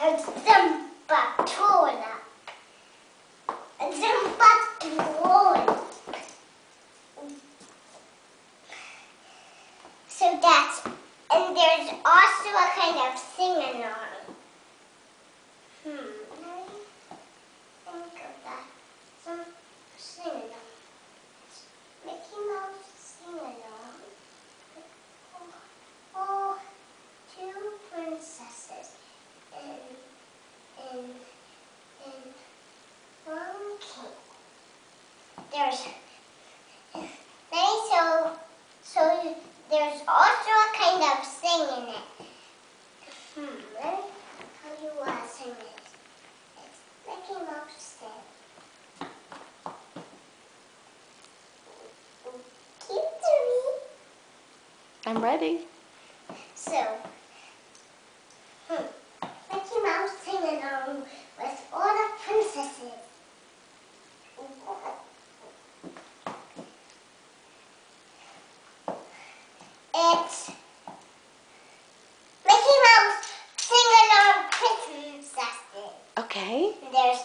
Zumba-Tola. Zumba-Tola. So that's, and there's also a kind of sing-along. Let me think of that. Some sing-along. Mickey Mouse sing-along. Oh, two princesses and one king. There's many, so there's also a kind of sing in it. Let me tell you what a sing is. It's Mickey Mouse sing. Cute to me. I'm ready. So, Mickey Mouse singing along with all the princesses. It's Mickey Mouse sing along princesses. Okay. There's